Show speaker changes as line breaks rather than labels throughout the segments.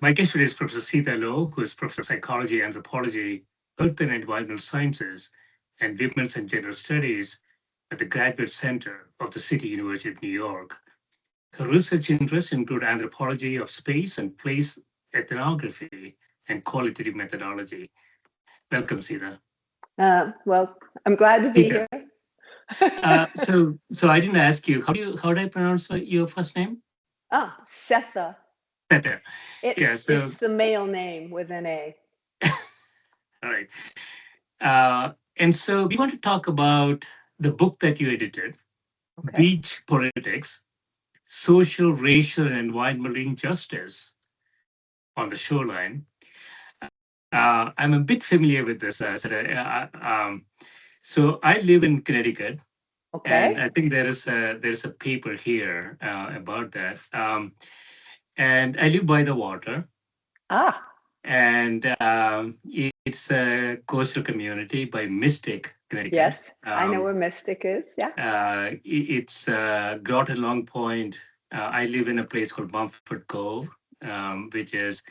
My guest today is Professor Setha Low, who is Professor of Psychology, Anthropology, Earth and Environmental Sciences, and Women's and Gender Studies at the Graduate Center of the City University of New York. Her research interests include anthropology of space and place, ethnography, and qualitative methodology. Welcome, Setha.
Well, I'm glad to be
Setha.
here.
So I didn't ask you how do I pronounce your first name?
Setha.
Setha. Yeah.
It's the male name with an A.
All right. And so we want to talk about the book that you edited,
Okay.
Beach Politics, Social, Racial, and Environmental Injustice on the Shoreline. I'm a bit familiar with this. So I live in Connecticut, and
Okay.
I think there is a paper here about that. And I live by the water,
Ah,
and it's a coastal community by Mystic, Connecticut.
yes. I know where Mystic is. Yeah.
It's Groton Long Point. I live in a place called Mumford Cove, which is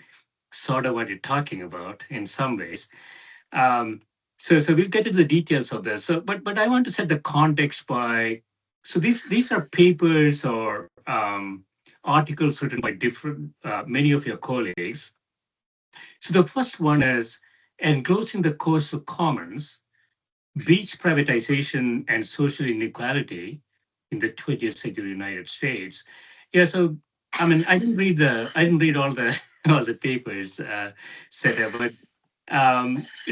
sort of what you're talking about in some ways. Um, so we'll get into the details of this. But I want to set the context by. So these are papers or articles written by different many of your colleagues. So the first one is enclosing the coastal commons, beach privatization and social inequality in the 20th century United States. Yeah, so I mean, I didn't read all the all the papers set up, but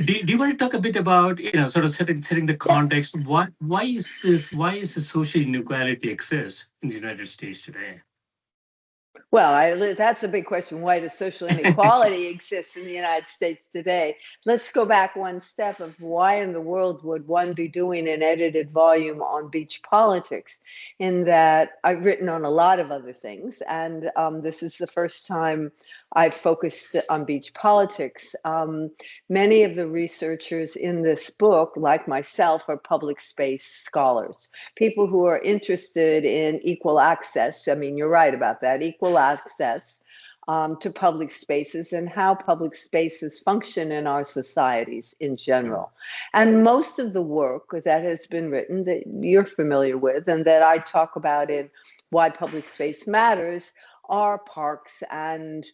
do you want to talk a bit about sort of setting the
Yes.
context? Why is the social inequality exist in the United States today?
Well, that's a big question. Why does social inequality exist in the United States today? Let's go back one step of why in the world would one be doing an edited volume on beach politics? In that I've written on a lot of other things, and this is the first time I've focused on beach politics. Many of the researchers in this book, like myself, are public space scholars, people who are interested in equal access. I mean, you're right about that, equal access to public spaces and how public spaces function in our societies in general. And most of the work that has been written that you're familiar with and that I talk about in Why Public Space Matters are parks and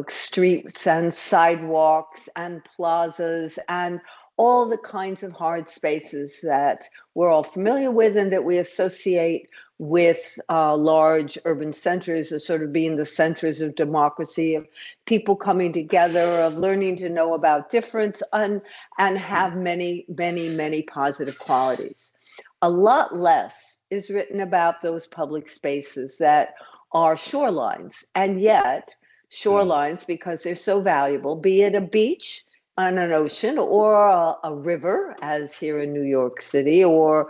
streets and sidewalks and plazas and all the kinds of hard spaces that we're all familiar with and that we associate with large urban centers as sort of being the centers of democracy, of people coming together, of learning to know about difference and have many, many, many positive qualities. A lot less is written about those public spaces that are shorelines, and yet shorelines, because they're so valuable, be it a beach on an ocean or a river, as here in New York City, or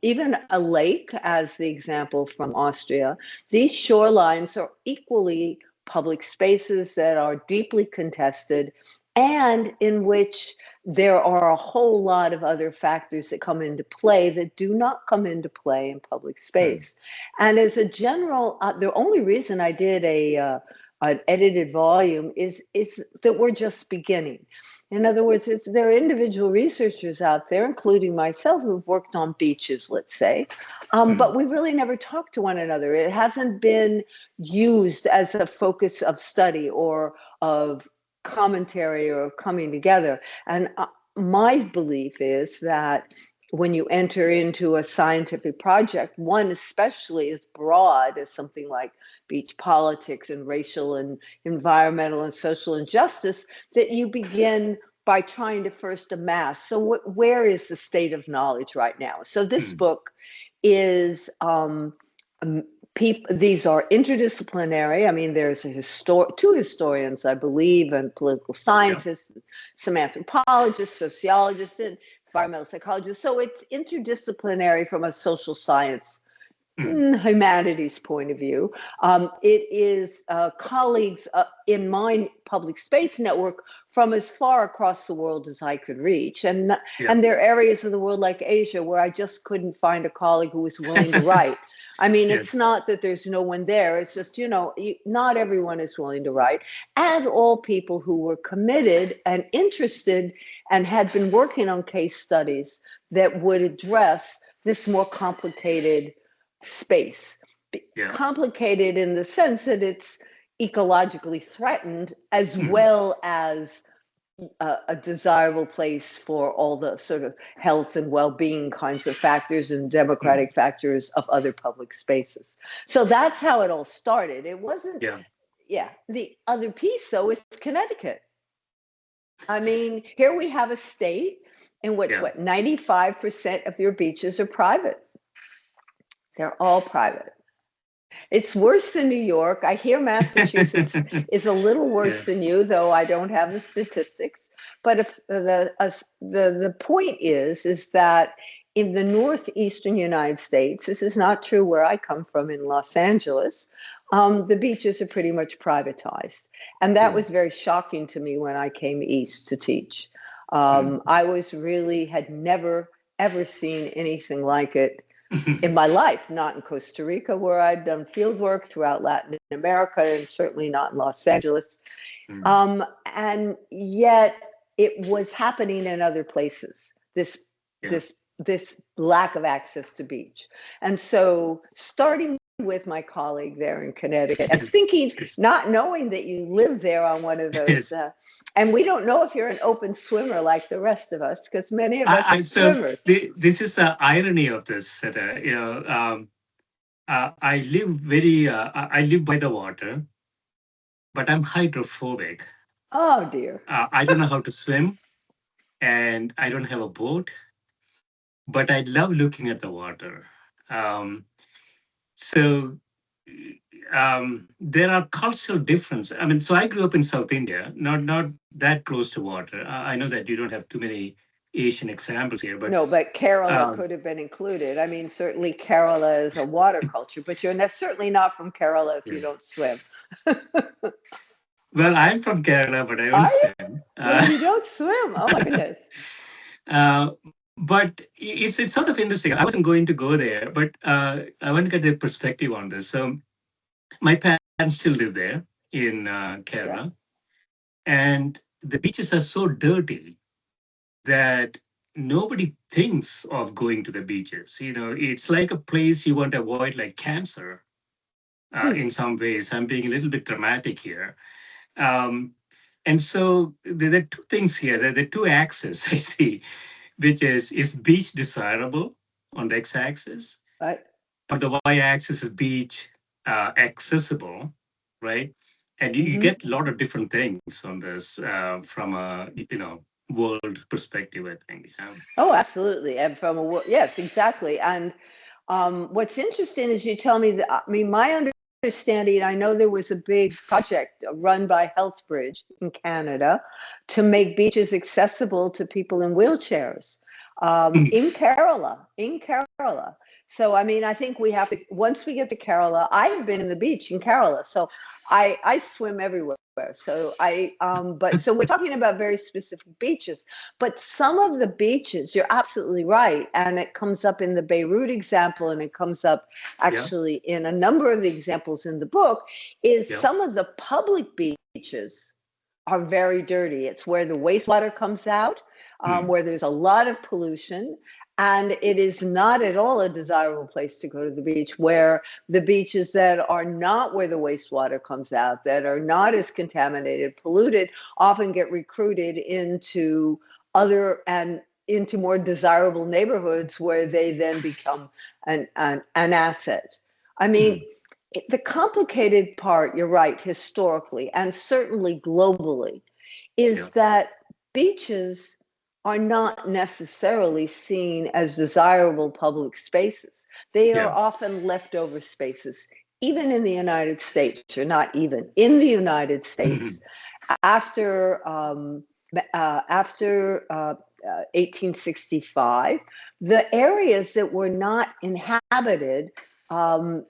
even a lake, as the example from Austria. These shorelines are equally public spaces that are deeply contested and in which there are a whole lot of other factors that come into play that do not come into play in public space. And as a general, the only reason I did an edited volume is that we're just beginning. In other words, there are individual researchers out there, including myself, who've worked on beaches, let's say, but we really never talk to one another. It hasn't been used as a focus of study or of commentary or coming together. And my belief is that when you enter into a scientific project, one especially as broad as something like beach politics and racial and environmental and social injustice, that you begin by trying to first amass. So where is the state of knowledge right now? So this book is these are interdisciplinary. I mean, there's two historians, I believe, and political scientists, some anthropologists, sociologists, and environmental psychologists. So it's interdisciplinary from a social science, humanities point of view. It is colleagues in my public space network from as far across the world as I could reach. And there are areas of the world like Asia where I just couldn't find a colleague who was willing to write. I mean,
Yes.
it's not that there's no one there. It's just, not everyone is willing to write. And all people who were committed and interested and had been working on case studies that would address this more complicated space.
Yeah.
Complicated in the sense that it's ecologically threatened as
Mhm.
well as a desirable place for all the sort of health and well-being kinds of factors and
Mhm.
democratic factors of other public spaces. So that's how it all started. It wasn't,
Yeah.
yeah. The other piece, though, is Connecticut. I mean, here we have a state in which,
Yeah.
95% of your beaches are private. They're all private. It's worse than New York. I hear Massachusetts is a little worse
Yes.
than you, though I don't have the statistics. But if the point is that in the northeastern United States, this is not true where I come from in Los Angeles. The beaches are pretty much privatized, and that
Mm.
was very shocking to me when I came east to teach.
Mm.
I was really had never ever seen anything like it in my life, not in Costa Rica, where I'd done field work throughout Latin America, and certainly not in Los Angeles.
Mm.
And yet it was happening in other places,
Yeah.
this lack of access to beach. And so starting with my colleague there in Connecticut and thinking,
Yes.
not knowing that you live there on one of those,
Yes.
and we don't know if you're an open swimmer like the rest of us, because many of us are
So
swimmers.
this is the irony of this, Seta. I live I live by the water, but I'm hydrophobic.
Oh dear.
I don't know how to swim, and I don't have a boat, but I love looking at the water. Um, so there are cultural differences. I mean, so I grew up in South India, not that close to water. I know that you don't have too many Asian examples here, but
No, but Kerala
um,
could have been included. I mean, certainly Kerala is a water culture, but you're certainly not from Kerala if
yeah.
you don't swim.
Well, I'm from Kerala, but I don't
Are you?
swim.
But you don't swim. Oh my goodness.
Uh, but it's sort of interesting. I wasn't going to go there, but I want to get a perspective on this. So my parents still live there in
Yeah.
Kerala, and the beaches are so dirty that nobody thinks of going to the beaches. It's like a place you want to avoid, like cancer.
Hmm.
In some ways, I'm being a little bit dramatic here. Um, and so there are two things here. There are two axes I see, which is beach desirable on the x-axis,
Right.
on the y-axis is beach accessible, right? And you
Mm-hmm.
get a lot of different things on this from a world perspective, I think.
Oh, absolutely. And yes, exactly. And what's interesting is you tell me that, I mean, my understanding, I know there was a big project run by Healthbridge in Canada to make beaches accessible to people in wheelchairs in Kerala. So, I mean, I think we have to, once we get to Kerala, I have been in the beach in Kerala. So I swim everywhere. So but so we're talking about very specific beaches, but some of the beaches, you're absolutely right. And it comes up in the Beirut example, and it comes up
Yeah,
actually in a number of the examples in the book, is
yeah,
some of the public beaches are very dirty. It's where the wastewater comes out,
mm,
where there's a lot of pollution. And it is not at all a desirable place to go to the beach, where the beaches that are not where the wastewater comes out, that are not as contaminated, polluted, often get recruited into other and into more desirable neighborhoods where they then become an asset. I mean,
mm,
the complicated part, you're right, historically and certainly globally,
yeah,
is that beaches are not necessarily seen as desirable public spaces. They are
yeah,
often leftover spaces, even in the United States, or not even in the United States,
mhm,
after after 1865, the areas that were not inhabited,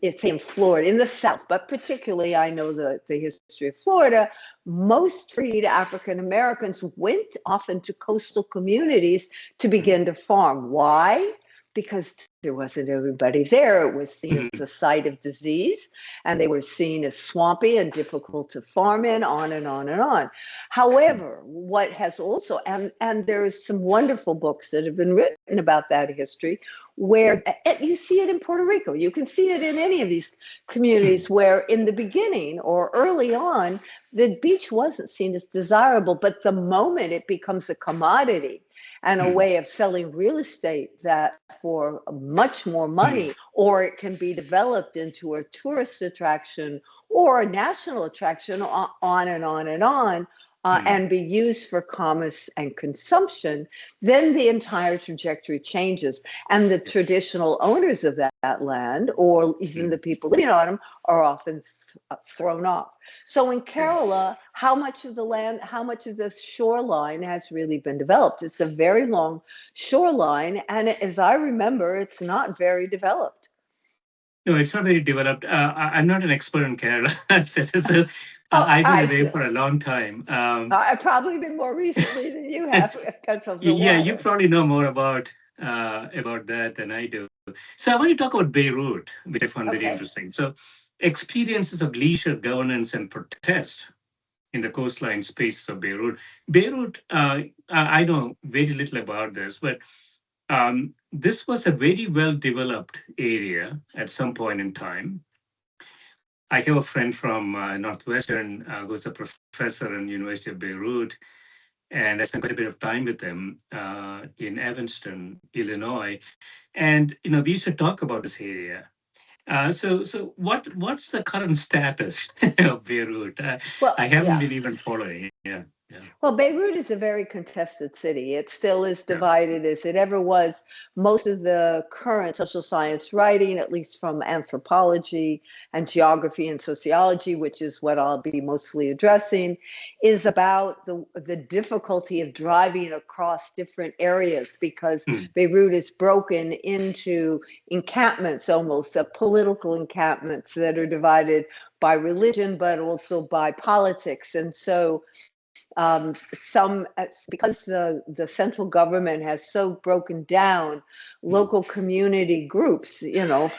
it's in Florida, in the South, but particularly I know the history of Florida, most freed African Americans went often to coastal communities to
mm,
begin to farm. Why? because there wasn't everybody there. It was seen as
Mhm.
a site of disease, and they were seen as swampy and difficult to farm in, on and on and on. However, what has also, and there is some wonderful books that have been written about that history, where you see it in Puerto Rico. You can see it in any of these communities where in the beginning or early on, the beach wasn't seen as desirable, but the moment it becomes a commodity and a way of selling real estate that for much more money, or it can be developed into a tourist attraction or a national attraction, on and on and on, and be used for commerce and consumption, then the entire trajectory changes. And the traditional owners of that land, or even the people living on them, are often thrown off. So in Kerala, how much of the land, how much of the shoreline has really been developed? It's a very long shoreline, and as I remember, it's not very developed.
No, it's not very developed. I'm not an expert in Kerala, so
Oh,
I've been
I
away
see.
for a long time.
I've probably been more recently than you have because of the
Yeah, you
water.
probably know more about that than I do. So I want to talk about Beirut, which I found very
Okay.
interesting. So experiences of leisure governance and protest in the coastline spaces of Beirut. Beirut, I know very little about this, but this was a very well developed area at some point in time. I have a friend from Northwestern who's a professor in University of Beirut, and I spent quite a bit of time with them in Evanston, Illinois. And we used to talk about this area. So what's the current status of Beirut?
Well,
I haven't
yeah.
been even following. Yeah, yeah,
Well, Beirut is a very contested city. It still is
yeah.
divided as it ever was. Most of the current social science writing, at least from anthropology and geography and sociology, which is what I'll be mostly addressing, is about the difficulty of driving across different areas because
Mm,
Beirut is broken into encampments, almost political encampments that are divided by religion, but also by politics. And so because the central government has so broken down
mm,
local community groups,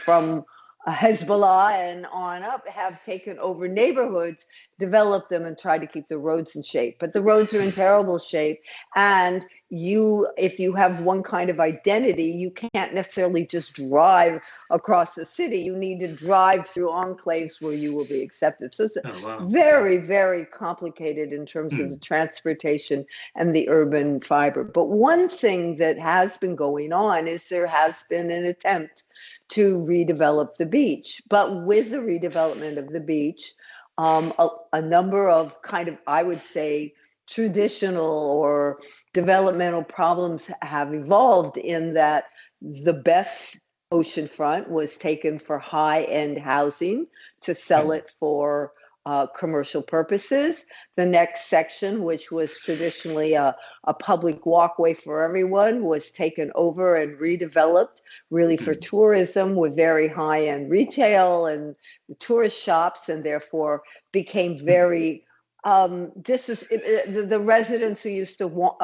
from Hezbollah and on up, have taken over neighborhoods, developed them, and tried to keep the roads in shape. But the roads are in
mm,
terrible shape, and if you have one kind of identity, you can't necessarily just drive across the city. You need to drive through enclaves where you will be accepted. So it's
oh wow.
very, very complicated in terms of the
Mm,
transportation and the urban fiber. But one thing that has been going on is there has been an attempt to redevelop the beach. But with the redevelopment of the beach, a number of kind of, I would say, traditional or developmental problems have evolved in that the best oceanfront was taken for high-end housing to sell
mm,
it for commercial purposes. The next section, which was traditionally a public walkway for everyone, was taken over and redeveloped really for
mm,
tourism with very high-end retail and tourist shops, and therefore became
mm,
very the residents who used to walk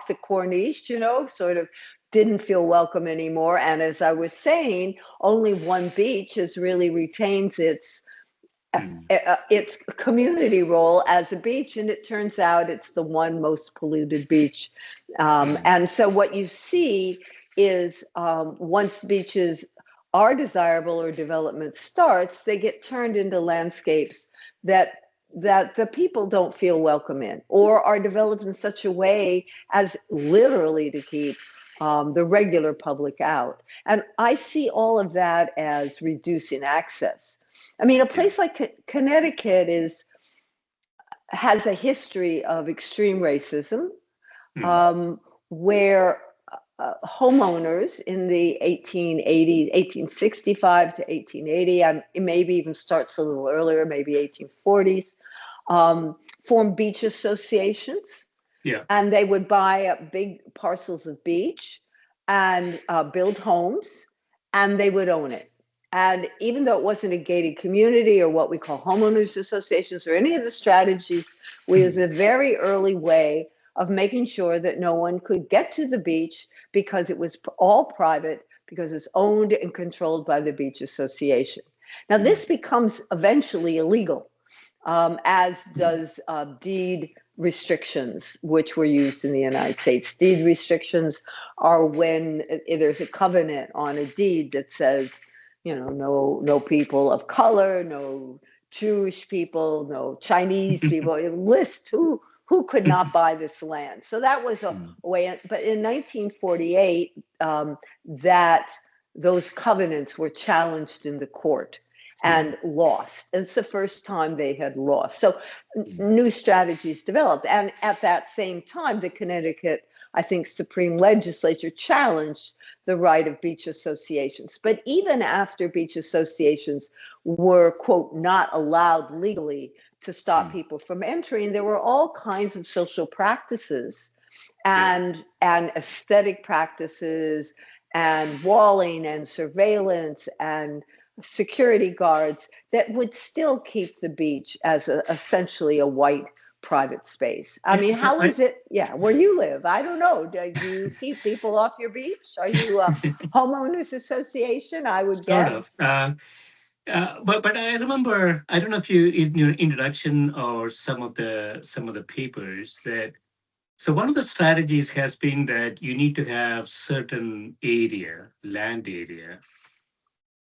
the Corniche, sort of didn't feel welcome anymore. And as I was saying, only one beach has really retains
mm,
its community role as a beach, and it turns out it's the one most polluted beach.
mm,
And so what you see is once beaches are desirable or development starts, they get turned into landscapes that the people don't feel welcome in, or are developed in such a way as literally to keep the regular public out. And I see all of that as reducing access. I mean, a
yeah.
place like Connecticut has a history of extreme racism,
Mm,
um, where homeowners in the 1880s, 1865 to 1880, it maybe even starts a little earlier, maybe 1840s, formed beach associations,
yeah.
and they would buy up big parcels of beach and build homes, and they would own it. And even though it wasn't a gated community or what we call homeowners associations or any of the strategies, we was
Mm,
a very early way of making sure that no one could get to the beach because it was all private, because it's owned and controlled by the Beach Association. Now, this becomes eventually illegal, as does deed restrictions, which were used in the United States. Deed restrictions are when there's a covenant on a deed that says, no people of color, no Jewish people, no Chinese people. It lists who could not buy this land. So that was a way. But in 1948, that those covenants were challenged in the court and lost. And it's the first time they had lost. So new strategies developed. And at that same time, the Connecticut, I think, Supreme Legislature challenged the right of beach associations. But even after beach associations were, quote, not allowed legally to stop people from entering, there were all kinds of social practices and aesthetic practices and walling and surveillance and security guards that would still keep the beach as essentially a white private space. I mean, how is it? Yeah, where you live? I don't know. Do you keep people off your beach? Are you a homeowners association? I would
Sort
guess.
of. But I remember, I don't know if you in your introduction or some of the papers that, so one of the strategies has been that you need to have certain land area,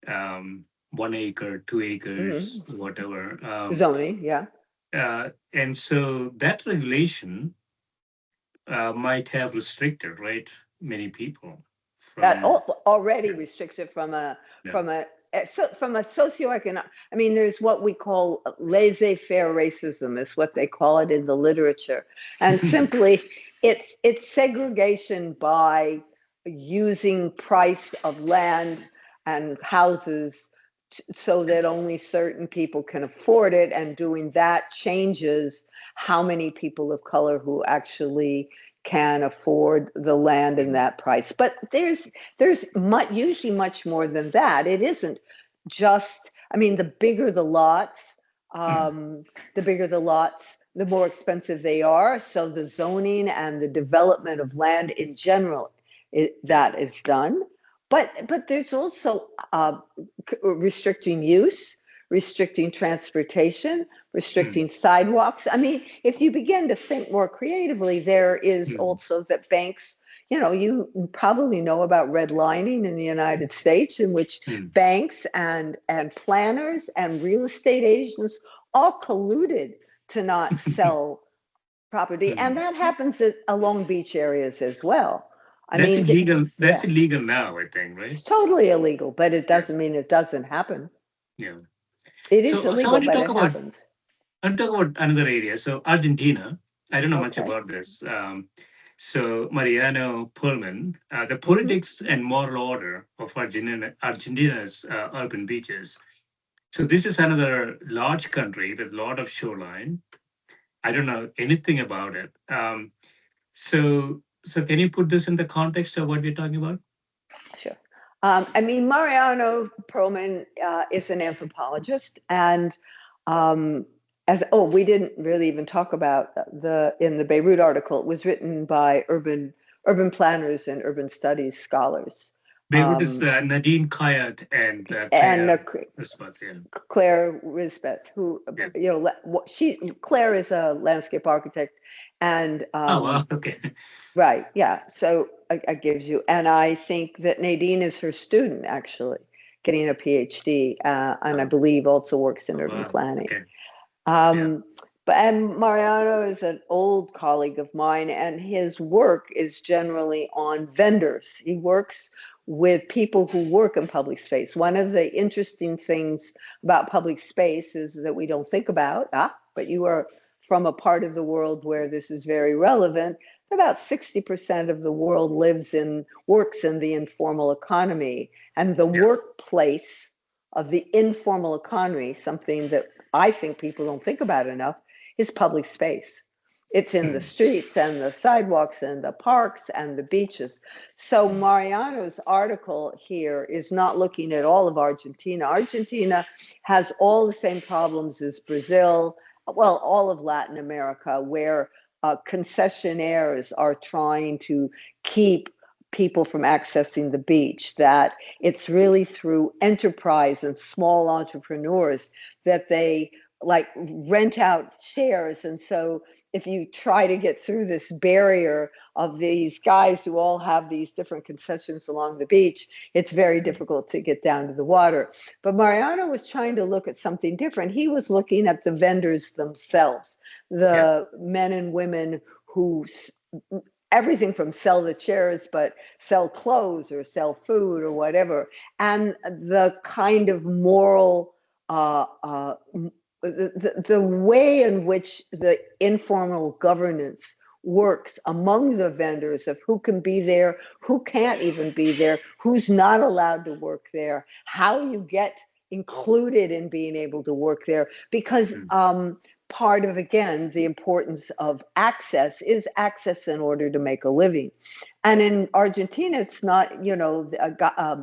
1 acre, 2 acres, whatever.
Zoning, yeah.
And so that regulation might have restricted, right, many people
That
from.
already restricts it from a socioeconomic. I mean, there's what we call laissez-faire racism, is what they call it in the literature, and simply it's segregation by using price of land and houses so that only certain people can afford it, and doing that changes how many people of color who actually can afford the land and that price. But there's usually much more than that. It isn't just, I mean, the bigger the lots, the more expensive they are. So the zoning and the development of land in general, that is done. But there's also restricting use, restricting transportation, restricting sidewalks. I mean, if you begin to think more creatively, there is also that banks, you probably know about redlining in the United States, in which banks and planners and real estate agents all colluded to not sell property. And that happens along beach areas as well. I
That's
mean,
illegal. That's
yeah,
illegal now, I think, right?
it's totally illegal, but it
Yes.
doesn't mean it doesn't happen.
Yeah.
It is
So I
illegal,
want to
but
talk
it
about
happens.
another area. So Argentina. I don't know much
Okay.
about this. So Mariano Pullman, the
Mm-hmm.
politics and moral order of Argentina's urban beaches. So this is another large country with a lot of shoreline. I don't know anything about it. So can you put this in the context of what we're talking about?
Sure. I mean, Mariano Perlman is an anthropologist, and we didn't really even talk about in the Beirut article. It was written by urban planners and urban studies scholars.
Beirut is Nadine Kayat and
And
Claire Rispat. Yeah.
Claire Risbeth, who Claire is a landscape architect, and
Oh, wow. Okay.
right, yeah. So I gives you, and I think that Nadine is her student actually, getting a PhD, and I believe also works in urban
Wow.
planning.
Okay.
And Mariano is an old colleague of mine, and his work is generally on vendors. He works with people who work in public space. One of the interesting things about public space is that we don't think about, but you are from a part of the world where this is very relevant. About 60% of the world works in the informal economy, and the workplace of the informal economy, something that I think people don't think about enough, is public space. It's in the streets and the sidewalks and the parks and the beaches. So Mariano's article here is not looking at all of Argentina. Argentina has all the same problems as Brazil, well, all of Latin America, where concessionaires are trying to keep people from accessing the beach, that it's really through enterprise and small entrepreneurs that they like rent out shares. And so if you try to get through this barrier of these guys who all have these different concessions along the beach, it's very difficult to get down to the water. But Mariano was trying to look at something different. He was looking at the vendors themselves, the men and women who everything from sell the chairs, but sell clothes or sell food or whatever, and the kind of moral, the way in which the informal governance works among the vendors of who can be there, who can't even be there, who's not allowed to work there, how you get included in being able to work there, because part of, again, the importance of access is access in order to make a living. And in Argentina, it's not,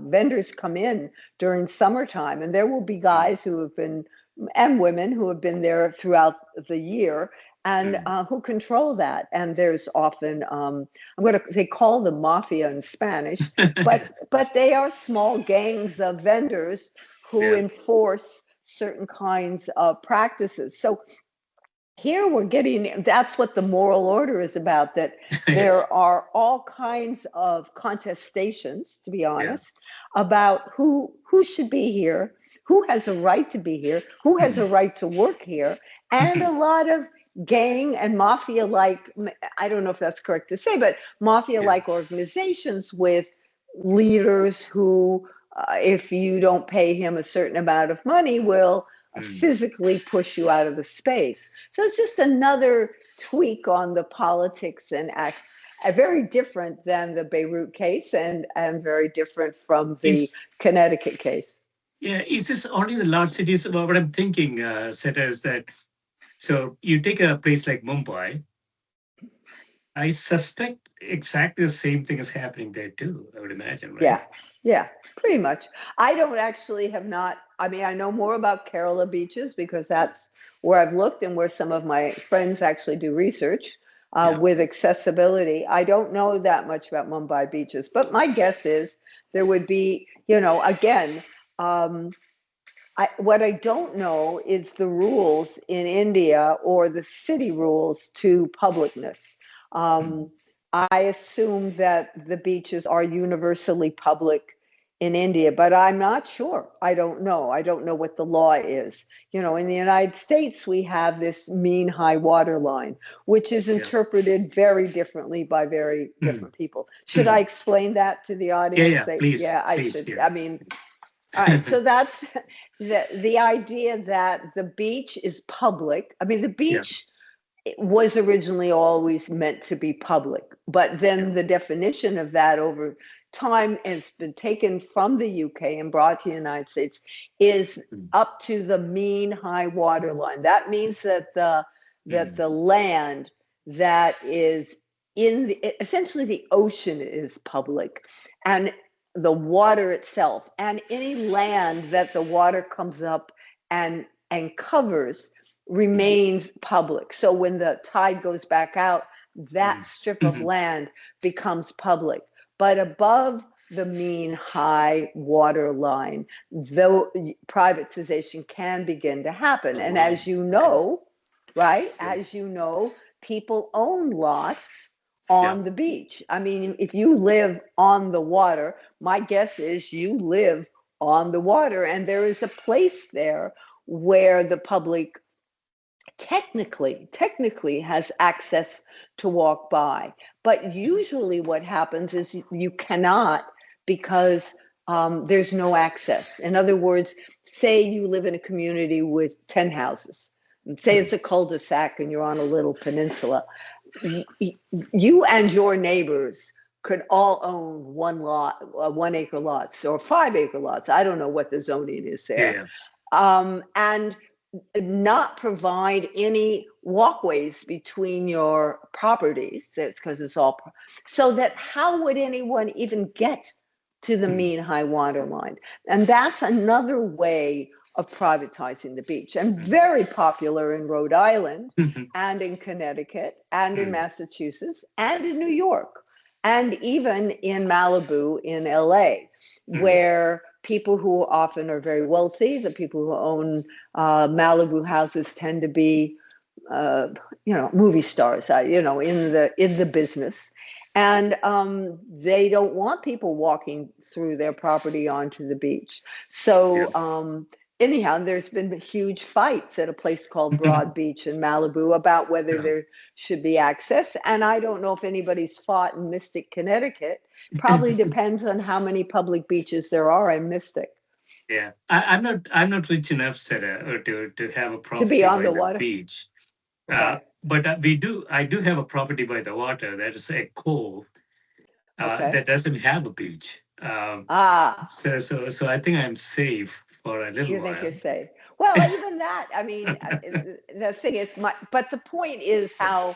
vendors come in during summertime, and there will be guys who have been, and women who have been there throughout the year, and who control that. And there's often, they call them mafia in Spanish, but they are small gangs of vendors who enforce certain kinds of practices. So here we're getting, that's what the moral order is about, that there are all kinds of contestations, to be honest, about who should be here, who has a right to be here, who has a right to work here, and a lot of gang and mafia-like, I don't know if that's correct to say, but mafia-like organizations with leaders who, if you don't pay him a certain amount of money, will physically push you out of the space. So it's just another tweak on the politics and act, very different than the Beirut case and very different from the Connecticut case.
Yeah, is this only the large cities? Well, what I'm thinking, Seta, is that, so you take a place like Mumbai, I suspect exactly the same thing is happening there too, I would imagine, right?
Yeah, pretty much. I don't actually have not, I mean, I know more about Kerala beaches because that's where I've looked and where some of my friends actually do research with accessibility. I don't know that much about Mumbai beaches, but my guess is there would be, again, what I don't know is the rules in India or the city rules to publicness. I assume that the beaches are universally public in India, but I'm not sure. I don't know. I don't know what the law is. In the United States, we have this mean high water line, which is interpreted very differently by very different people. Should I explain that to the audience?
Please.
I should. Yeah. I mean, all right. So that's the idea that the beach is public. I mean, the beach was originally always meant to be public, but then the definition of that over time has been taken from the UK and brought to the United States is up to the mean high water line. That means that the land that is in essentially the ocean is public, and the water itself, and any land that the water comes up and covers remains public. So when the tide goes back out, that strip of land becomes public. But above the mean high water line, though privatization can begin to happen. And as you know, right, as you know, people own lots on the beach. I mean, if you live on the water, my guess is you live on the water, and there is a place there where the public technically has access to walk by. But usually what happens is you cannot, because there's no access. In other words, say you live in a community with 10 houses. Say it's a cul-de-sac and you're on a little peninsula. You and your neighbors could all own 1 acre lots or 5 acre lots. I don't know what the zoning is there. And not provide any walkways between your properties, because it's all, so that how would anyone even get to the mean high water line? And that's another way of privatizing the beach, and very popular in Rhode Island
Mhm.
and in Connecticut and in
Mm.
Massachusetts and in New York and even in Malibu in LA,
Mm.
where people who often are very wealthy, the people who own Malibu houses tend to be uh, movie stars, in the business, and they don't want people walking through their property onto the beach.
Yeah.
So anyhow, there's been huge fights at a place called Broad Beach in Malibu about whether
Yeah.
there should be access, and I don't know if anybody's fought in Mystic, Connecticut. Probably depends on how many public beaches there are in Mystic.
Yeah. I'm not rich enough, Sarah, to have a
To be
property
on
by
the
the
water.
beach.
Okay.
But I do have a property by the water that is a cove
Okay.
that doesn't have a beach.
Ah.
So I think I'm safe for a little
You think you're
while.
safe? Well, even that. I mean, the thing is, but the point is how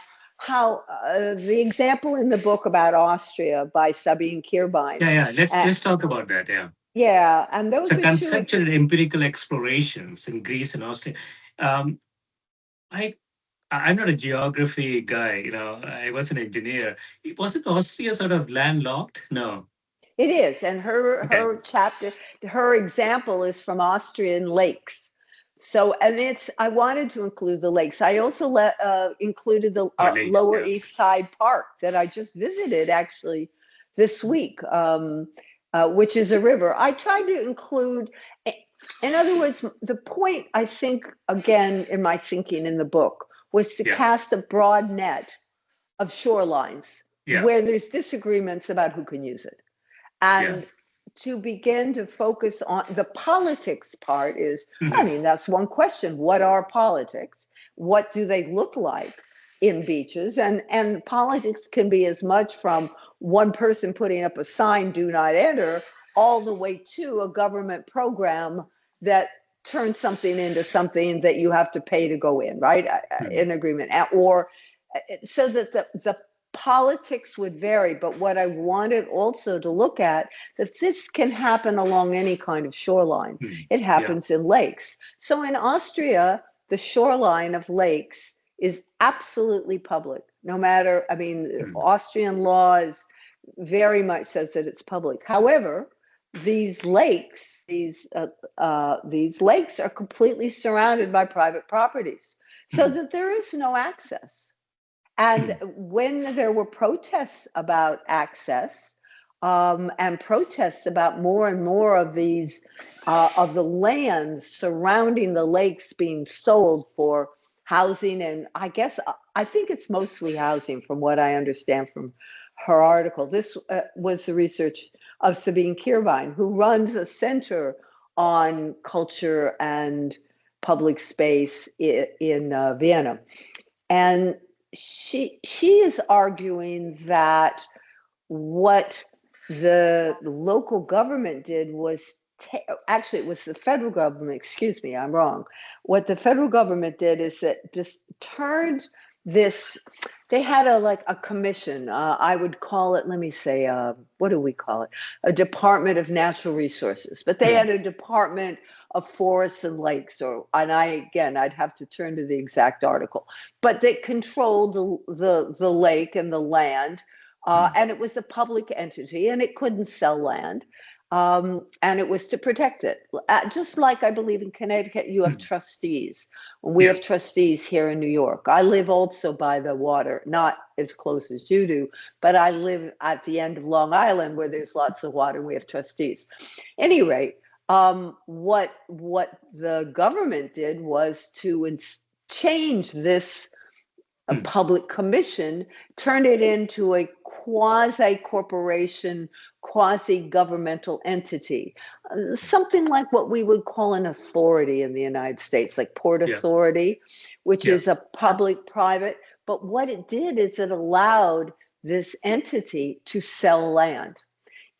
the example in the book about Austria by Sabine Kirbein.
Yeah, yeah. Let's
Uh,
let's talk about that. Yeah.
yeah, and
So
those are two.
conceptual and empirical explorations in Greece and Austria. Um, I I'm not a geography guy. I was an engineer. Wasn't Austria sort of landlocked? No.
It is, and
Okay.
her example is from Austrian lakes. So, and I wanted to include the lakes. I also included the
Or lakes.
Lower
Yeah.
East Side Park that I just visited actually this week, which is a river. I tried to include, in other words, the point I think again in my thinking in the book was to
Yeah.
cast a broad net of shorelines
Yeah.
where there's disagreements about who can use it,
Yeah.
and to begin to focus on the politics part is, I
Mhm.
mean, that's one question. What are politics? What do they look like in beaches? And politics can be as much from one person putting up a sign, do not enter, all the way to a government program that turns something into something that you have to pay to go in, right?
Mhm.
In agreement. Or so that the politics would vary. But what I wanted also to look at, that this can happen along any kind of shoreline.
Mhm.
It
Yeah.
happens in lakes. So in Austria, the shoreline of lakes is absolutely public. No matter, I mean,
Mhm.
Austrian law is very much says that it's public. However, these lakes are completely surrounded by private properties, so
Mhm.
that there is no access. And
Mhm.
when there were protests about access, and protests about more and more of these of the land surrounding the lakes being sold for housing, and I think it's mostly housing, from what I understand from her article. This was the research of Sabine Kirbein, who runs a center on culture and public space in Vienna, and she is arguing that what the local government did was actually, it was the federal government. Excuse me, I'm wrong. What the federal government did is that just turned this. They had a commission. I would call it. Let me say. What do we call it? A Department of Natural Resources. But they
Mhm.
had a Department of Forests and Lakes. I'd have to turn to the exact article. But they controlled the lake and the land,
Mhm.
and it was a public entity, and it couldn't sell land, and it was to protect it. Just like I believe in Connecticut, you have
Mhm.
trustees. We
Yeah.
have trustees here in New York. I live also by the water, not as close as you do, but I live at the end of Long Island where there's lots of water. And we have trustees. Any rate, what the government did was to change this a
Mhm.
public commission, turn it into a quasi corporation, quasi governmental entity, something like what we would call an authority in the United States, like Port
Yeah.
Authority, which
Yeah.
is a public private. But what it did is it allowed this entity to sell land,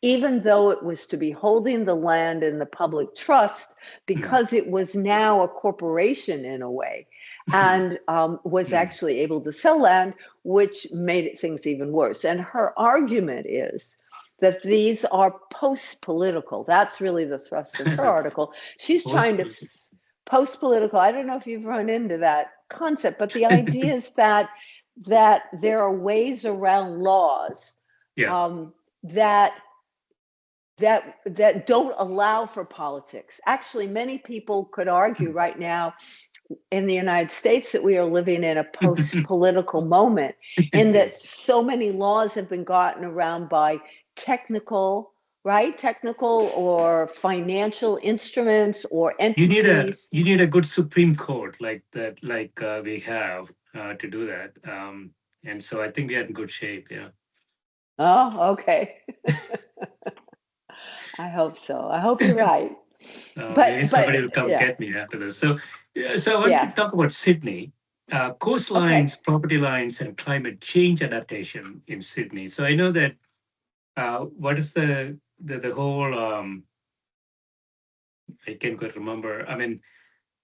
even though it was to be holding the land in the public trust,
Mhm.
because it was now a corporation in a way,
Mhm.
and was
Mhm.
actually able to sell land, which made things even worse. And her argument is that these are post-political. That's really the thrust of her article. She's trying to
Post-political.
post-political. I don't know if you've run into that concept, but the idea is that there are ways around laws
Yeah.
um, that that don't allow for politics. Actually, many people could argue right now in the United States that we are living in a post-political moment, in that
Yes.
so many laws have been gotten around by technical, right? Technical or financial instruments or entities.
You need a good Supreme Court like that, like we have to do that. And so I think we are in good shape. Yeah.
Oh, okay. I hope so. I hope you're right.
Maybe somebody
But
will come
yeah,
get me after this. So, yeah, so I want to
yeah.
talk about Sydney,
Okay.
coastlines, property lines, and climate change adaptation in Sydney. So I know that what is the whole I can't quite remember. I mean,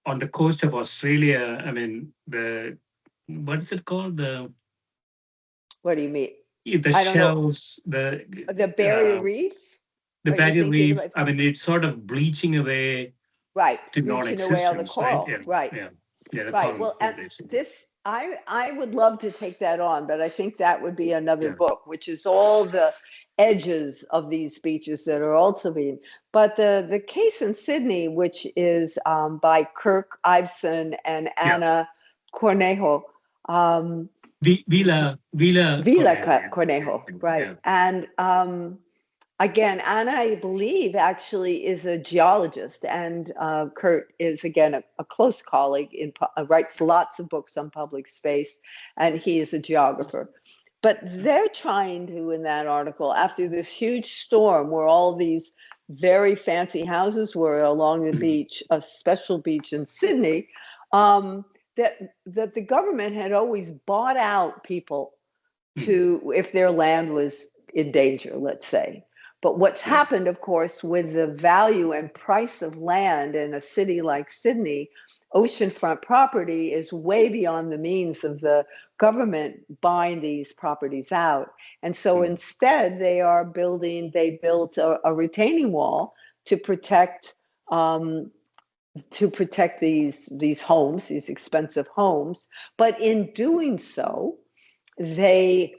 on the coast of Australia, I mean the what is it called
What do you mean?
the
I don't know.
shells
The barrier
uh,
reef?
the
Are you
barrier
thinking
reef.
about,
I mean, it's sort of bleaching away
right,
to
bleaching away all the
non-existence, right?
coral?
Yeah,
Right,
yeah, yeah. The
right.
coral
Well, and
bleaching.
this, I would love to take that on, but I think that would be another
Yeah,
book, which is all the edges of these beaches that are also being. But the case in Sydney, which is by Kirk Iveson and
yeah.
Anna Cornejo, um,
Vila
Vila
Cornell. Yeah,
Cornejo, right?
yeah,
And again, Anna, I believe, actually is a geologist, and Kurt is again a close colleague. Writes lots of books on public space, and he is a geographer. But they're trying to, in that article, after this huge storm where all these very fancy houses were along the
mm,
beach, a special beach in Sydney, um, that the government had always bought out people
mm,
to, if their land was in danger, let's say. But what's
yeah,
happened, of course, with the value and price of land in a city like Sydney, oceanfront property is way beyond the means of the government buying these properties out. And so
mm,
instead, they built a retaining wall to protect um, these homes, these expensive homes. But in doing so, they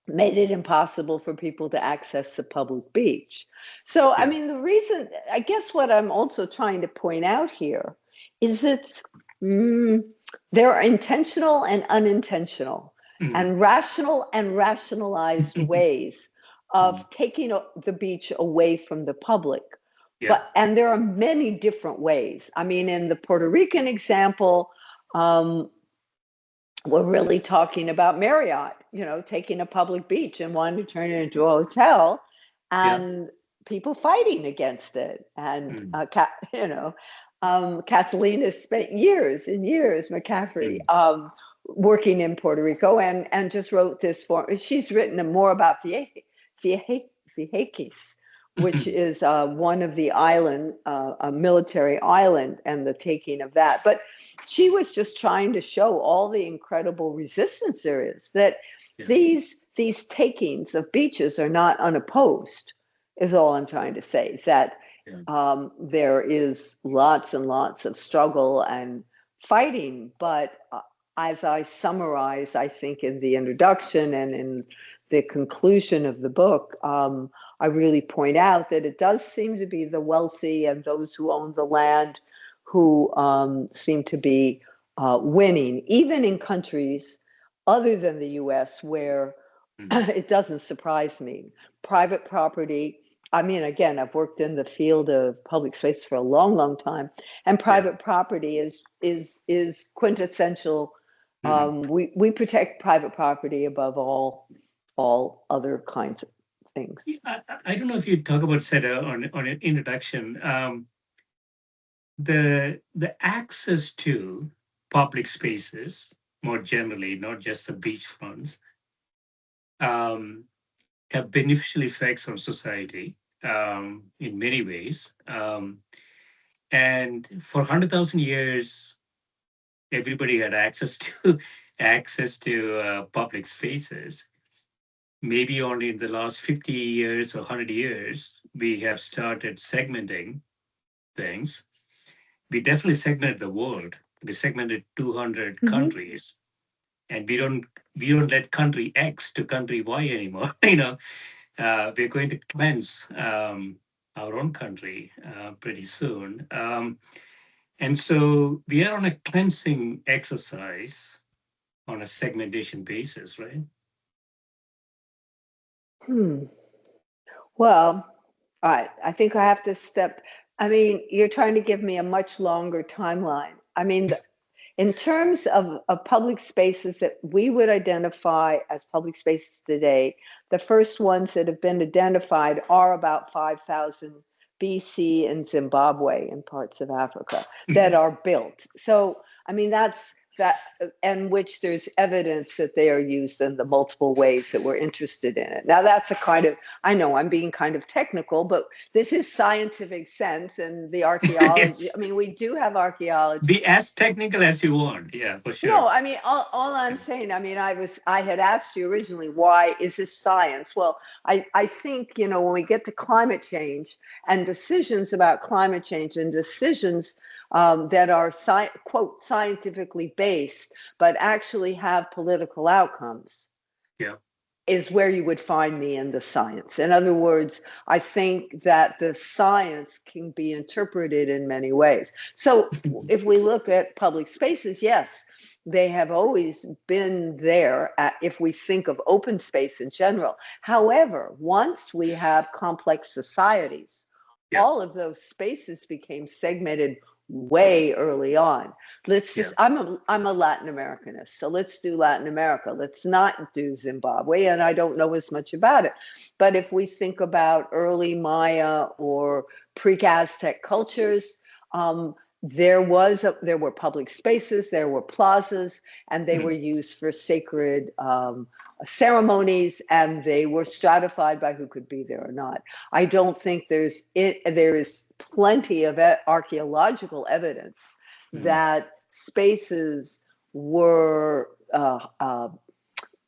made it impossible for people to access the public beach. So, I
yeah,
mean, the reason, I guess what I'm also trying to point out here is that mm, there are intentional and unintentional,
mm,
and rational and rationalized ways
mm,
of taking the beach away from the public.
yeah,
And there are many different ways. I mean, in the Puerto Rican example, um, we're really talking about Marriott, taking a public beach and wanting to turn it into a hotel,
yeah,
and people fighting against it. And,
mm,
Kathleen has spent years and years, McCaffrey,
mm,
working in Puerto Rico, and just wrote this for, she's written more about Vieques, which is one of the island, a military island, and the taking of that. But she was just trying to show all the incredible resistance there is, that
yeah,
these takings of beaches are not unopposed, is all I'm trying to say. Is that
yeah,
there is lots and lots of struggle and fighting, but as I summarize, I think in the introduction and in the conclusion of the book, I really point out that it does seem to be the wealthy and those who own the land who seem to be winning, even in countries other than the US, where
mm,
it doesn't surprise me. Private property, I mean, again, I've worked in the field of public space for a long, long time, and
yeah.
private property is quintessential.
Mm.
We protect private property above all other kinds of things.
Yeah, I don't know if you talk about Seda on an introduction. The access to public spaces more generally, not just the beachfronts, um, have beneficial effects on society in many ways. And for 100,000 years, everybody had access to access to public spaces. Maybe only in the last 50 years or 100 years, we have started segmenting things. we definitely segmented the world. We segmented 200
Mm-hmm.
countries, and we don't let country X to country Y anymore. We're going to cleanse our own country pretty soon. And so we are on a cleansing exercise on a segmentation basis, right?
Hmm. Well, all right. I think I have to step. I mean, you're trying to give me a much longer timeline. I mean, in terms of public spaces that we would identify as public spaces today, the first ones that have been identified are about 5,000 BC in Zimbabwe and parts of Africa that are built. So, I mean, that's that, and which there's evidence that they are used in the multiple ways that we're interested in it. Now, that's a kind of, I know I'm being kind of technical, but this is scientific sense and the archaeology.
Yes.
I mean, we do have archaeology.
Be as technical as you want. Yeah, for
No,
sure.
I mean, all I'm saying, I mean, I had asked you originally, why is this science? Well, I think, when we get to climate change and decisions about climate change and decisions that are, quote, scientifically based, but actually have political outcomes,
Yeah.
is where you would find me in the science. In other words, I think that the science can be interpreted in many ways. So if we look at public spaces, yes, they have always been there if we think of open space in general. However, once we have complex societies,
Yeah.
all of those spaces became segmented way early on. Let's
Yeah.
just, I'm a Latin Americanist, so let's do Latin America. Let's not do Zimbabwe, and I don't know as much about it. But if we think about early Maya or pre-Aztec cultures, there were public spaces, there were plazas, and they were
Mm.
used for sacred ceremonies, and they were stratified by who could be there or not. I don't think there is plenty of archaeological evidence
Mm.
that spaces were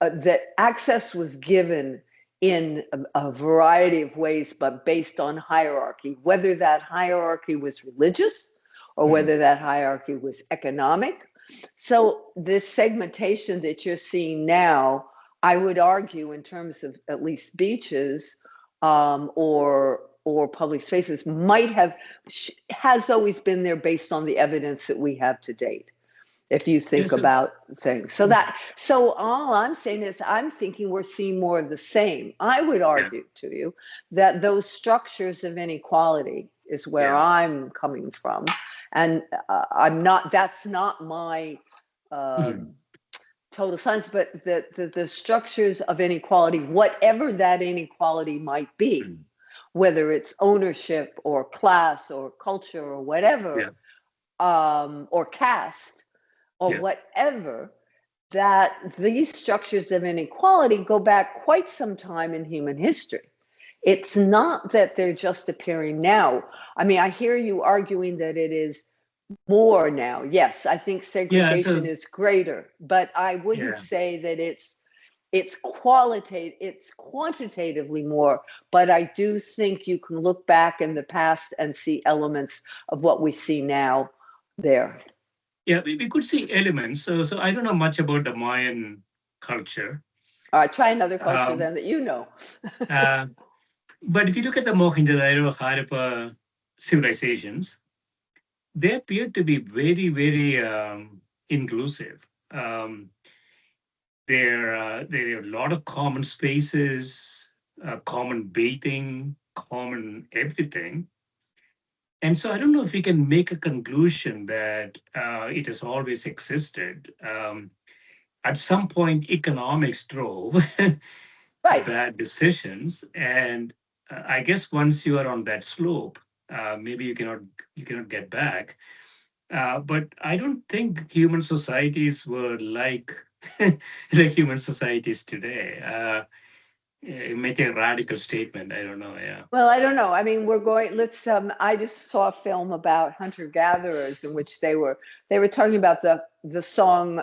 that access was given in a variety of ways, but based on hierarchy, whether that hierarchy was religious or
Mm.
whether that hierarchy was economic. So this segmentation that you're seeing now, I would argue, in terms of at least beaches or public spaces, has always been there based on the evidence that we have to date. If you think
Yes.
about things, so all I'm saying is, I'm thinking we're seeing more of the same. I would
Yeah.
argue to you that those structures of inequality is where
Yeah.
I'm coming from, and that's not my
Mm.
total science, but the structures of inequality, whatever that inequality might be,
Mm.
whether it's ownership or class or culture or whatever,
Yeah.
or caste or
Yeah.
whatever, that these structures of inequality go back quite some time in human history. It's not that they're just appearing now. I mean, I hear you arguing that it is more now. Yes, I think
Yeah.
segregation
So
is greater, but I wouldn't
yeah.
say that it's quantitatively more, but I do think you can look back in the past and see elements of what we see now there.
Yeah. We could see elements. So I don't know much about the Mayan culture.
All right, try another culture
Um,
then that you know.
uh, but if you look at the Mohenjo-daro, Harappa civilizations, they appear to be very, very inclusive. Um, there are a lot of common spaces, common bathing, common everything. And so I don't know if we can make a conclusion that it has always existed. At some point, economics drove
Right.
bad decisions, and I guess once you are on that slope, maybe you cannot get back. But I don't think human societies were like the human societies today. Make a radical statement. I don't know. Yeah.
Well, I don't know. I mean, let's I just saw a film about hunter gatherers in which they were talking about the song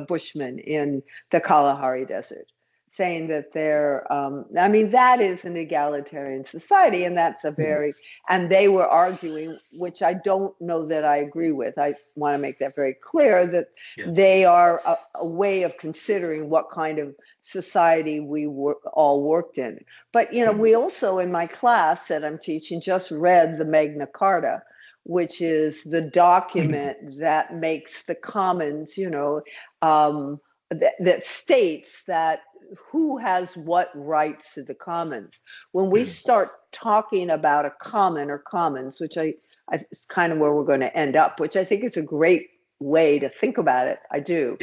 Bushman in the Kalahari Desert. saying that they're, I mean, that is an egalitarian society, and that's a very, and they were arguing, which I don't know that I agree with. I want to make that very clear, that they are a way of considering what kind of society we all worked in. But, you know, we also, in my class that I'm teaching, just read the Magna Carta, which is the document that makes the commons, you know, that states that who has what rights to the commons. When we start talking about a common or commons, which it's kind of where we're going to end up, which I think is a great way to think about it. I do.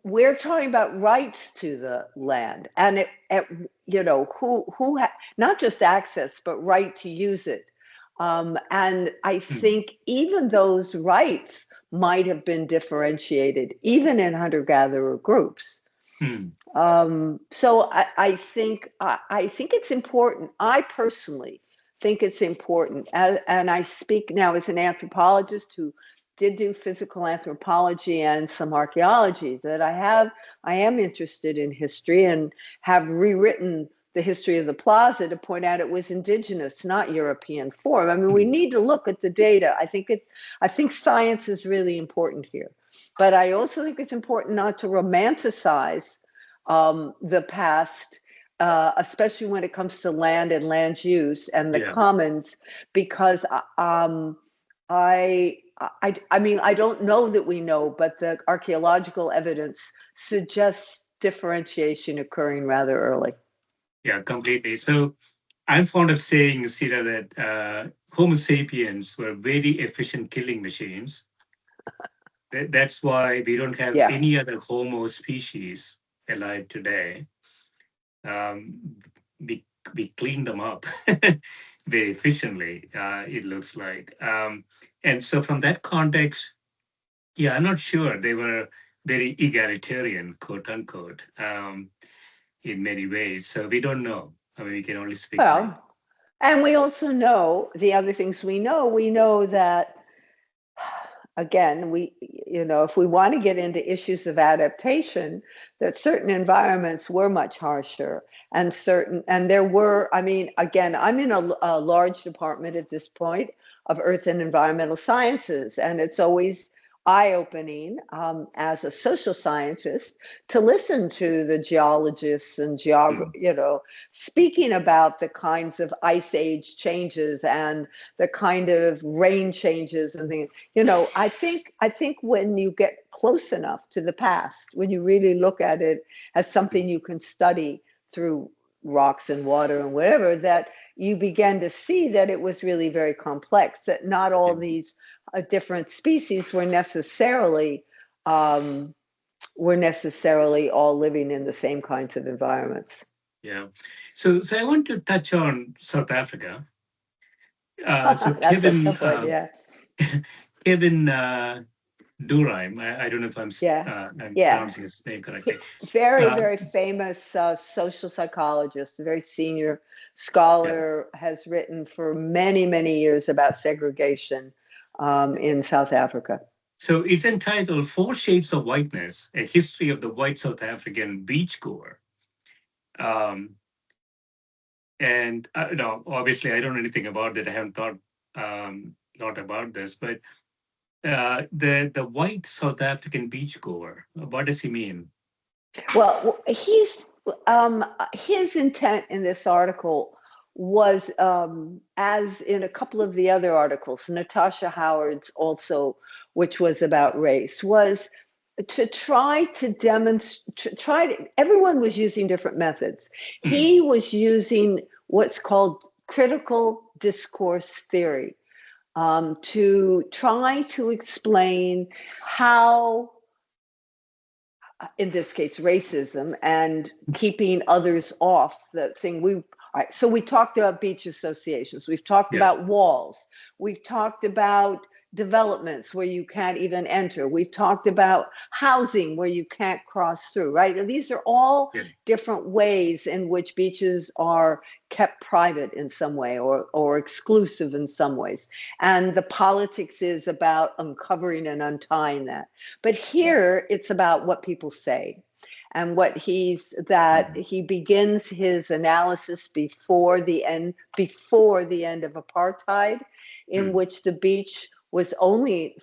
We're talking about rights to the land, and you know, who not just access, but right to use it. And I think even those rights might have been differentiated, even in hunter-gatherer groups. So I think it's important. I personally think it's important, and I speak now as an anthropologist who did do physical anthropology and some archaeology, that I am interested in history and have rewritten the history of the plaza to point out it was indigenous, not European form. I mean, we need to look at the data. I think science is really important here, but I also think it's important not to romanticize the past, especially when it comes to land and land use and the commons, because I mean, I don't know that we know, but the archaeological evidence suggests differentiation occurring rather early.
Yeah, completely. So I'm fond of saying, Sita, that Homo sapiens were very efficient killing machines. That's why we don't have any other Homo species alive today. We clean them up very efficiently, it looks like. And so from that context, I'm not sure they were very egalitarian, quote unquote, in many ways. So we don't know. I mean, we can only speculate.
Well, and we also know the other things we know that, again, you know, if we want to get into issues of adaptation, that certain environments were much harsher, and there were, I mean, again, I'm in a large department at this point of earth and environmental sciences, and it's always eye-opening as a social scientist to listen to the geologists and you know, speaking about the kinds of ice age changes and the kind of rain changes and things. You know, I think when you get close enough to the past, when you really look at it as something you can study through rocks and water and whatever, that you begin to see that it was really very complex, that not all these different species were necessarily all living in the same kinds of environments.
Yeah. So I want to touch on South Africa. So
That's a tough one, yeah.
Kevin Durheim, I don't know if I'm pronouncing his name correctly.
Very famous social psychologist, a very senior scholar, has written for many years about segregation in South Africa.
So it's entitled Four Shades of Whiteness, A History of the White South African Beachgoer. And no, obviously I don't know anything about it. I haven't thought lot about this, but the white South African beachgoer, what does he mean?
Well, his intent in this article was, as in a couple of the other articles, Natasha Howard's also, which was about race, was to try to demonstrate, everyone was using different methods. He was using what's called critical discourse theory to try to explain how, in this case, racism and keeping others off the thing. So we talked about beach associations. We've talked about walls. We've talked about developments where you can't even enter. We've talked about housing where you can't cross through, right? And these are all different ways in which beaches are kept private in some way or exclusive in some ways. And the politics is about uncovering and untying that. But here it's about what people say. And he begins his analysis before the end of apartheid, in which the beach was only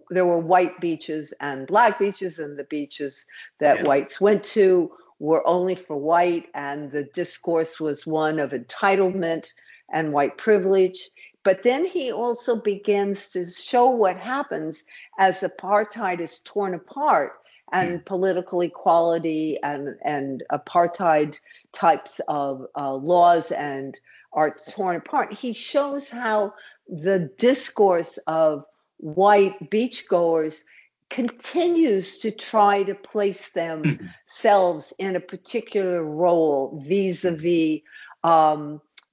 there were white beaches and black beaches, and the beaches that whites went to were only for white, and the discourse was one of entitlement and white privilege. But then he also begins to show what happens as apartheid is torn apart and political equality and apartheid types of laws and are torn apart. He shows how the discourse of white beachgoers continues to try to place themselves in a particular role vis-a-vis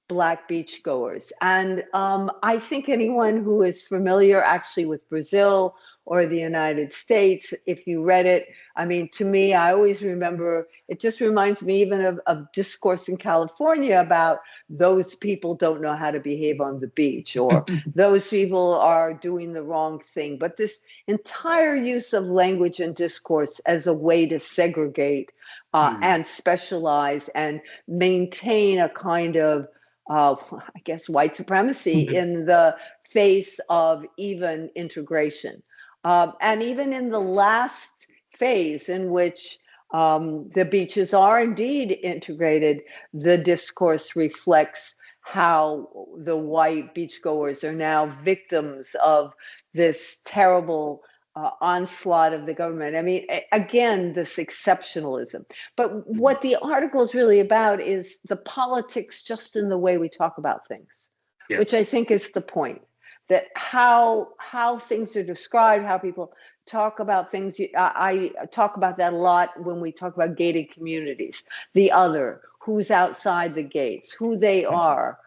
Black beachgoers. And I think anyone who is familiar actually with Brazil or the United States, if you read it, I mean, to me, I always remember, it just reminds me even of discourse in California about those people don't know how to behave on the beach, or those people are doing the wrong thing. But this entire use of language and discourse as a way to segregate and specialize and maintain a kind of I guess white supremacy in the face of even integration. And even in the last phase in which the beaches are indeed integrated, the discourse reflects how the white beachgoers are now victims of this terrible onslaught of the government. I mean, again, this exceptionalism. But what the article is really about is the politics just in the way we talk about things, which I think is the point. That how things are described, how people talk about things. I talk about that a lot when we talk about gated communities. The other, who's outside the gates, who they are.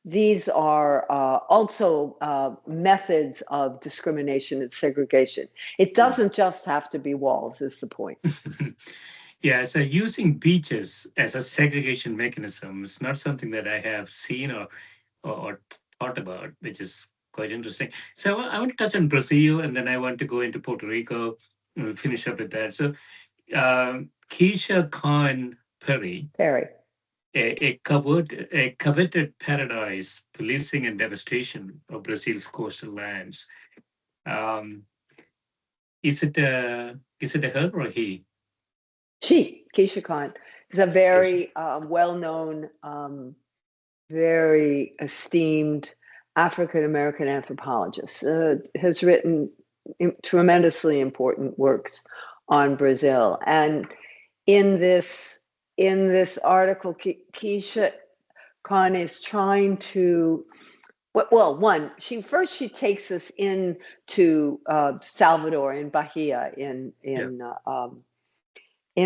These are also methods of discrimination and segregation. It doesn't just have to be walls, is the point.
Yeah, so using beaches as a segregation mechanism is not something that I have seen or thought about, which is quite interesting. So I want to touch on Brazil, and then I want to go into Puerto Rico, and we'll finish up with that. So Keisha Khan Perry, a coveted paradise, policing and devastation of Brazil's coastal lands. Is it a her or he?
She, Keisha Khan, is a very well-known, very esteemed African-American anthropologist. Has written tremendously important works on Brazil. And in this article, Keisha Khan is trying to, well, she takes us into Salvador in Bahia in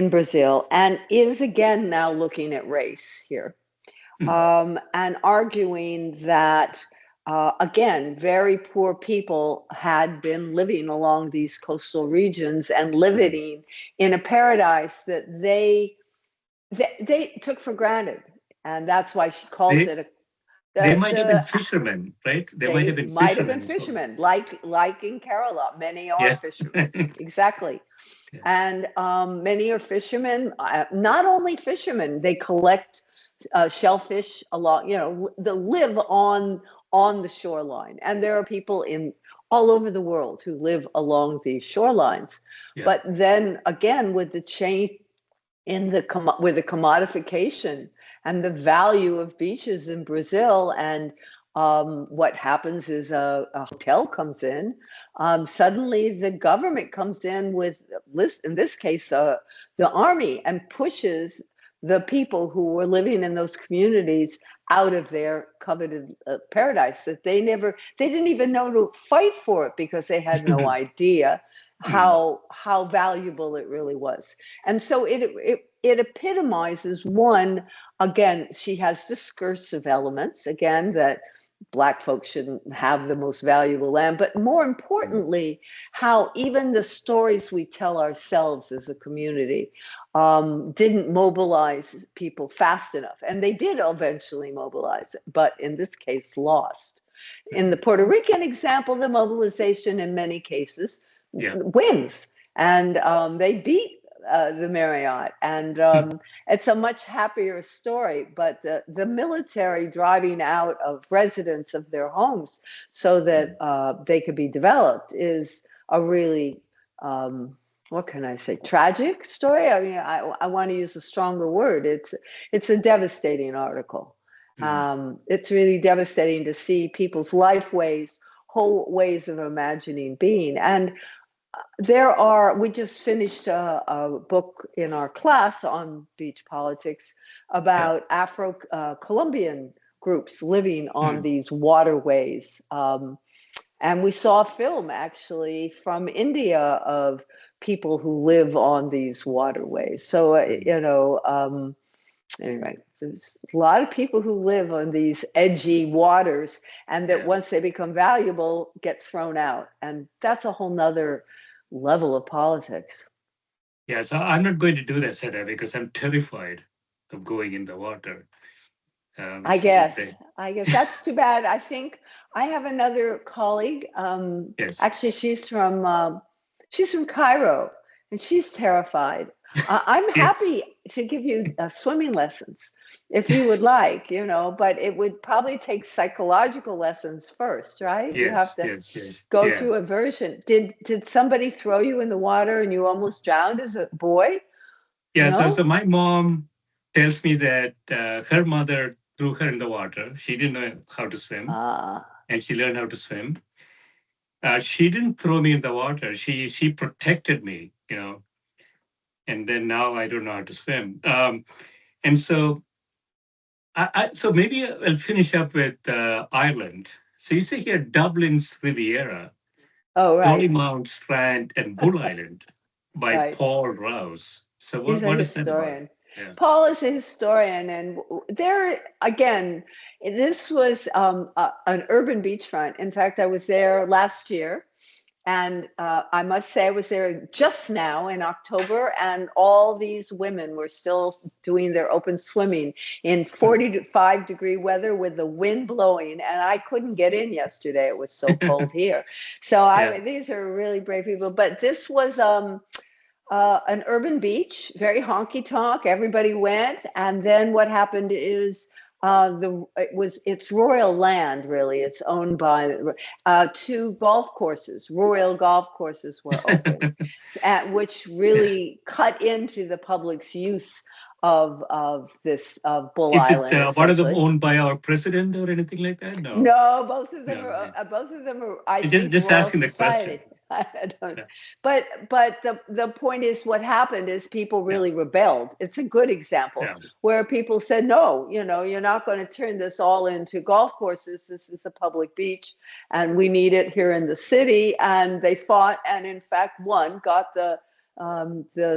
Brazil, and is again now looking at race here, and arguing that again, very poor people had been living along these coastal regions and living in a paradise that they took for granted, and that's why she calls it a.
They might have been fishermen, right? They might have been
fishermen, like in Kerala. Many are fishermen, exactly. Yeah. And many are fishermen. Not only fishermen, they collect shellfish along. They live on the shoreline, and there are people all over the world who live along these shorelines. Yeah. But then again, with the change with the commodification and the value of beaches in Brazil, and what happens is a hotel comes in. Suddenly, the government comes in in this case, the army, and pushes the people who were living in those communities out of their coveted paradise that they didn't even know to fight for it, because they had no idea how valuable it really was. And so it epitomizes, one, again, she has discursive elements, again, that Black folks shouldn't have the most valuable land, but more importantly, how even the stories we tell ourselves as a community didn't mobilize people fast enough. And they did eventually mobilize, but in this case, lost. In the Puerto Rican example, the mobilization in many cases wins, and they beat the Marriott, and it's a much happier story. But the military driving out of residents of their homes so that they could be developed is a really what can I say, tragic story. I mean, I want to use a stronger word. It's a devastating article. It's really devastating to see people's life ways, whole ways of imagining being. And we just finished a book in our class on beach politics about Afro-Colombian groups living on these waterways. And we saw a film actually from India of people who live on these waterways. So, anyway, there's a lot of people who live on these edgy waters, and that once they become valuable, get thrown out. And that's a whole nother level of politics.
Yeah, so I'm not going to do that, Setha, because I'm terrified of going in the water.
I guess that's too bad. I think I have another colleague. Actually, she's from Cairo, and she's terrified. I'm happy to give you swimming lessons if you would like, but it would probably take psychological lessons first, right? You have to go through immersion. Did somebody throw you in the water and you almost drowned as a boy?
Yeah, so my mom tells me that her mother threw her in the water. She didn't know how to swim, and she learned how to swim. She didn't throw me in the water. She protected me, and then now I don't know how to swim. And so, so maybe I'll finish up with Ireland. So you say here Dublin's Riviera, Dollymount Strand, and Bull Island by Paul Rouse. So what is that about?
Yeah. Paul is a historian, and there again, this was an urban beachfront. In fact, I was there last year, and I must say I was there just now in October, and all these women were still doing their open swimming in 45-degree weather with the wind blowing, and I couldn't get in yesterday. It was so cold here. So these are really brave people. But this was an urban beach, very honky tonk. Everybody went, and then what happened is it's royal land. Really, it's owned by 2 golf courses. Royal golf courses were open, which really cut into the public's use of this Bull Island.
Is it one of them owned by our president or anything like that?
No, both of them are. Both of them are. I think
just
Royal
asking
Society.
the question.
I don't. But the point is, what happened is people really rebelled. It's a good example where people said, no, you're not going to turn this all into golf courses. This is a public beach, and we need it here in the city. And they fought, and in fact, one got the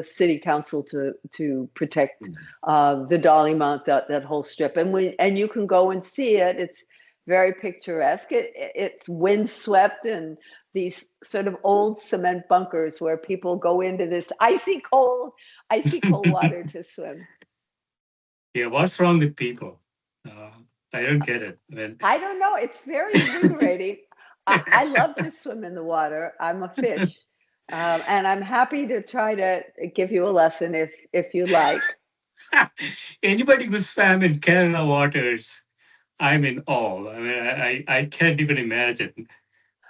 city council to protect the Dollymount, that whole strip, and you can go and see it. It's very picturesque. It's windswept and these sort of old cement bunkers where people go into this icy cold water to swim.
Yeah, what's wrong with people? I don't get it.
I don't know. It's very invigorating. I love to swim in the water. I'm a fish. And I'm happy to try to give you a lesson if you like.
Anybody who swam in Canada waters, I'm in awe. I mean, I can't even imagine.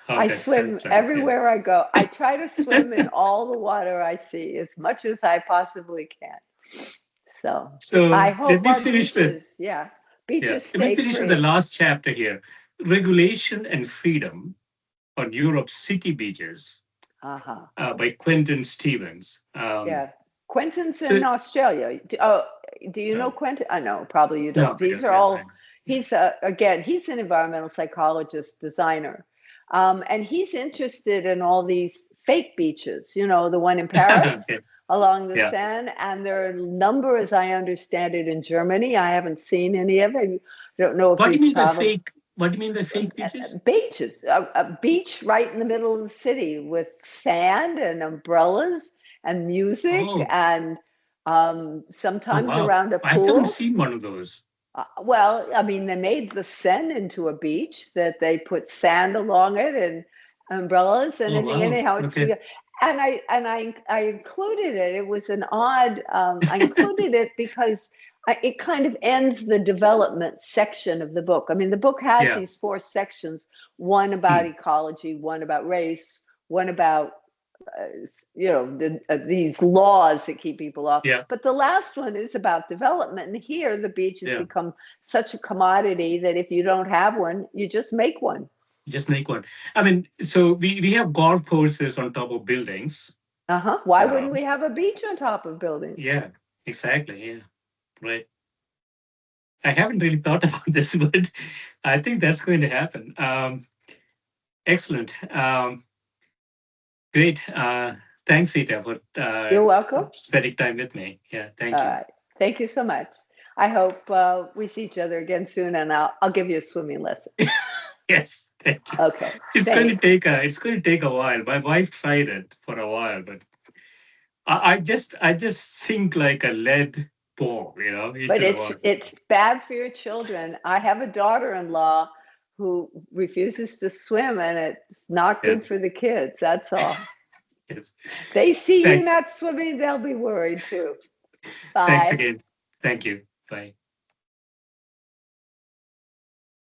I swim everywhere I go. I try to swim in all the water I see as much as I possibly can. So I hope our beaches, beaches
Let me finish with the last chapter here. Regulation and Freedom on Europe's City Beaches by Quentin Stevens.
Quentin's in Australia. Do you know Quentin? I know, probably you don't. These are all, he's an environmental psychologist, designer. And he's interested in all these fake beaches, the one in Paris along the Seine. And there are a number, as I understand it, in Germany. I haven't seen any of it. I don't know if
What do you mean by fake? What do you mean by fake beaches?
Beaches, a beach right in the middle of the city with sand and umbrellas and music and sometimes around a pool.
I haven't seen one of those.
Well, I mean, they made the Seine into a beach that they put sand along it and umbrellas and anyhow. I included it. It was an odd. I included it because it kind of ends the development section of the book. I mean, the book has
Yeah.
these four sections: one about
Hmm.
ecology, one about race, one about these laws that keep people off.
Yeah.
But the last one is about development. And here, the beach has
Yeah.
become such a commodity that if you don't have one, you just make one.
Just make one. I mean, so we have golf courses on top of buildings.
Uh-huh. Why wouldn't
Um,
we have a beach on top of buildings?
yeah, exactly. Yeah, right. I haven't really thought about this, but I think that's going to happen. Excellent. Great. Thanks, Sita, for
You're welcome.
spending time with me. Yeah, thank you.
Uh, Thank you so much. I hope we see each other again soon, and I'll give you a swimming lesson.
Yes, thank you.
Okay. Thanks.
It's going to take a while. My wife tried it for a while, but I just sink like a lead ball,
But
into the water.
it's bad for your children. I have a daughter-in-law who refuses to swim, and it's not
Yes,
good for the kids. That's all.
yes.
They see you
Thanks.
not swimming, they'll be worried too.
Thanks
Bye.
again. Thank you. Bye.